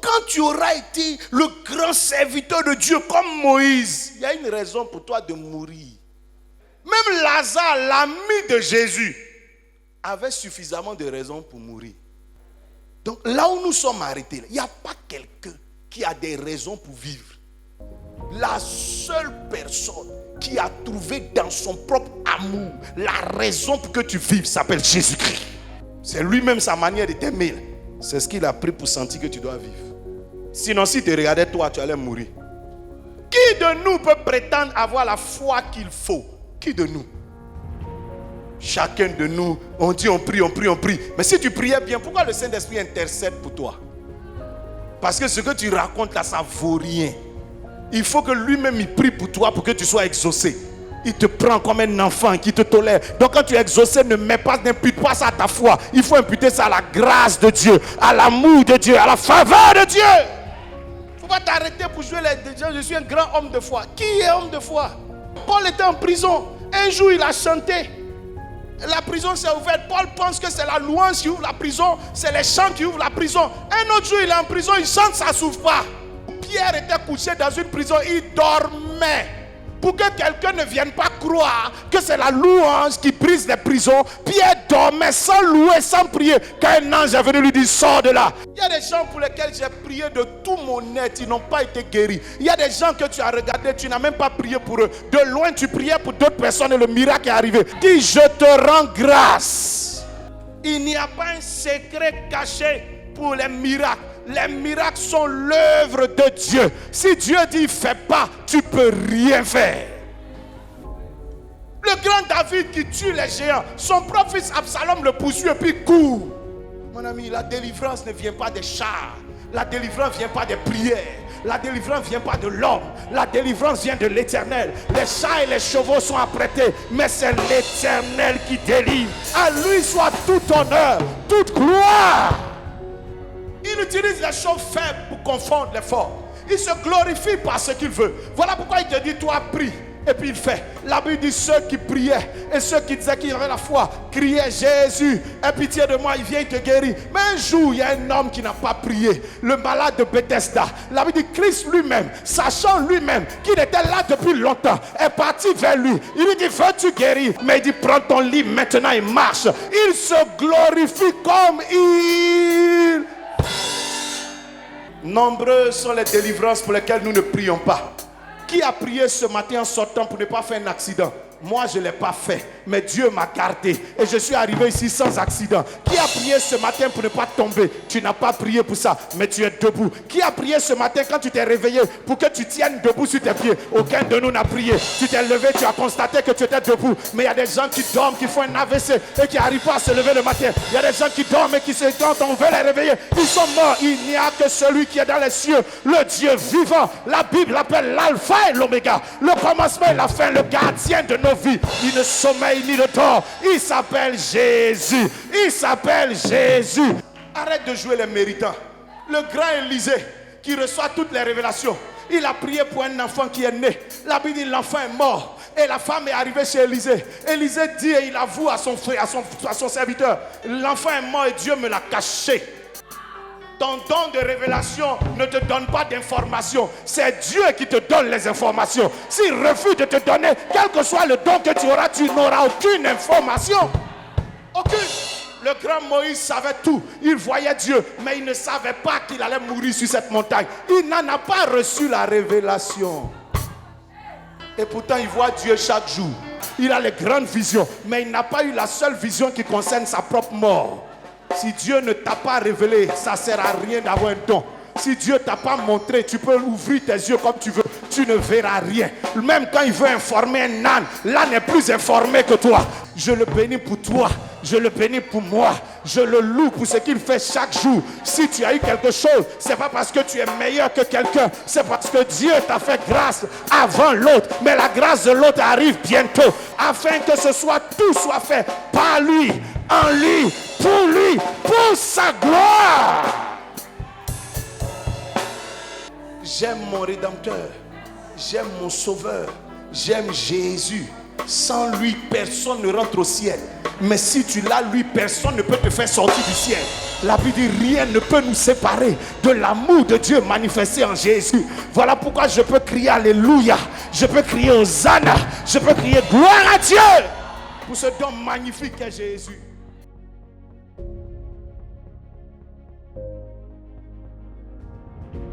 Quand tu auras été le grand serviteur de Dieu comme Moïse, il y a une raison pour toi de mourir. Même Lazare, l'ami de Jésus, avait suffisamment de raisons pour mourir. Donc là où nous sommes arrêtés, il n'y a pas quelqu'un qui a des raisons pour vivre. La seule personne qui a trouvé dans son propre amour la raison pour que tu vives s'appelle Jésus-Christ. C'est lui-même sa manière de t'aimer. C'est ce qu'il a pris pour sentir que tu dois vivre. Sinon, si tu regardais toi, tu allais mourir. Qui de nous peut prétendre avoir la foi qu'il faut? Qui de nous? Chacun de nous, on dit on prie. Mais si tu priais bien, pourquoi le Saint-Esprit intercède pour toi? Parce que ce que tu racontes là, ça vaut rien. Il faut que lui-même il prie pour toi pour que tu sois exaucé. Il te prend comme un enfant qui te tolère. Donc quand tu es exaucé, n'impute pas ça à ta foi. Il faut imputer ça à la grâce de Dieu, à l'amour de Dieu, à la faveur de Dieu. Il ne faut pas t'arrêter pour jouer les gens. Je suis un grand homme de foi. Qui est homme de foi? Paul était en prison. Un jour, il a chanté. La prison s'est ouverte. Paul pense que c'est la louange qui ouvre la prison. C'est les chants qui ouvrent la prison. Un autre jour, il est en prison. Il chante, ça ne s'ouvre pas. Pierre était couché dans une prison. Il dormait. Pour que quelqu'un ne vienne pas croire que c'est la louange qui brise les prisons, Pierre dormait sans louer, sans prier. Quand un ange est venu lui dire, sors de là. Il y a des gens pour lesquels j'ai prié de tout mon être, ils n'ont pas été guéris. Il y a des gens que tu as regardés, tu n'as même pas prié pour eux. De loin, tu priais pour d'autres personnes et le miracle est arrivé. Dis, je te rends grâce. Il n'y a pas un secret caché pour les miracles. Les miracles sont l'œuvre de Dieu. Si Dieu dit fais pas, tu peux rien faire. Le grand David qui tue les géants, son propre fils Absalom le poursuit et puis court. Mon ami, la délivrance ne vient pas des chars. La délivrance ne vient pas des prières. La délivrance ne vient pas de l'homme. La délivrance vient de l'Éternel. Les chars et les chevaux sont apprêtés, mais c'est l'Éternel qui délivre. À lui soit tout honneur, toute gloire. Il utilise les choses faibles pour confondre les forts. Il se glorifie par ce qu'il veut. Voilà pourquoi il te dit, toi prie. Et puis il fait. La Bible dit, ceux qui priaient et ceux qui disaient qu'ils avaient la foi, criaient, Jésus, aie pitié de moi, il vient, il te guérit. Mais un jour, il y a un homme qui n'a pas prié. Le malade de Bethesda. La Bible dit, Christ lui-même, sachant lui-même qu'il était là depuis longtemps, est parti vers lui. Il lui dit, veux-tu guérir? Mais il dit, prends ton lit maintenant et marche. Il se glorifie comme il... Nombreuses sont les délivrances pour lesquelles nous ne prions pas. Qui a prié ce matin en sortant pour ne pas faire un accident? Moi, je ne l'ai pas fait, mais Dieu m'a gardé et je suis arrivé ici sans accident. Qui a prié ce matin pour ne pas tomber? Tu n'as pas prié pour ça, mais tu es debout. Qui a prié ce matin quand tu t'es réveillé pour que tu tiennes debout sur tes pieds? Aucun de nous n'a prié. Tu t'es levé, tu as constaté que tu étais debout. Mais il y a des gens qui dorment, qui font un AVC et qui n'arrivent pas à se lever le matin. Il y a des gens qui dorment et qui, quand on veut les réveiller, ils sont morts. Il n'y a que celui qui est dans les cieux, le Dieu vivant. La Bible l'appelle l'alpha et l'oméga, le commencement et la fin, le gardien de nos vies. Il ne sommeille ni ne dort. Il s'appelle Jésus. Il s'appelle Jésus. Arrête de jouer les méritants. Le grand Élisée qui reçoit toutes les révélations, il a prié pour un enfant qui est né. La Bible dit l'enfant est mort. Et la femme est arrivée chez Élisée. Élisée dit et il avoue à son frère, à son serviteur, l'enfant est mort et Dieu me l'a caché. Ton don de révélation ne te donne pas d'informations. C'est Dieu qui te donne les informations. S'il refuse de te donner, quel que soit le don que tu auras, tu n'auras aucune information. Aucune. Le grand Moïse savait tout. Il voyait Dieu, mais il ne savait pas qu'il allait mourir sur cette montagne. Il n'en a pas reçu la révélation. Et pourtant, il voit Dieu chaque jour. Il a les grandes visions, mais il n'a pas eu la seule vision qui concerne sa propre mort. Si Dieu ne t'a pas révélé, ça ne sert à rien d'avoir un don. Si Dieu ne t'a pas montré, tu peux ouvrir tes yeux comme tu veux, tu ne verras rien. Même quand il veut informer un âne, l'âne est plus informé que toi. Je le bénis pour toi, je le bénis pour moi, je le loue pour ce qu'il fait chaque jour. Si tu as eu quelque chose, ce n'est pas parce que tu es meilleur que quelqu'un, c'est parce que Dieu t'a fait grâce avant l'autre. Mais la grâce de l'autre arrive bientôt, afin que tout soit fait par lui, en lui, pour sa gloire. J'aime mon Rédempteur, j'aime mon Sauveur, j'aime Jésus. Sans lui, personne ne rentre au ciel. Mais si tu l'as, lui, personne ne peut te faire sortir du ciel. La Bible dit, rien ne peut nous séparer de l'amour de Dieu manifesté en Jésus. Voilà pourquoi je peux crier Alléluia. Je peux crier Hosanna. Je peux crier gloire à Dieu pour ce don magnifique qu'est Jésus.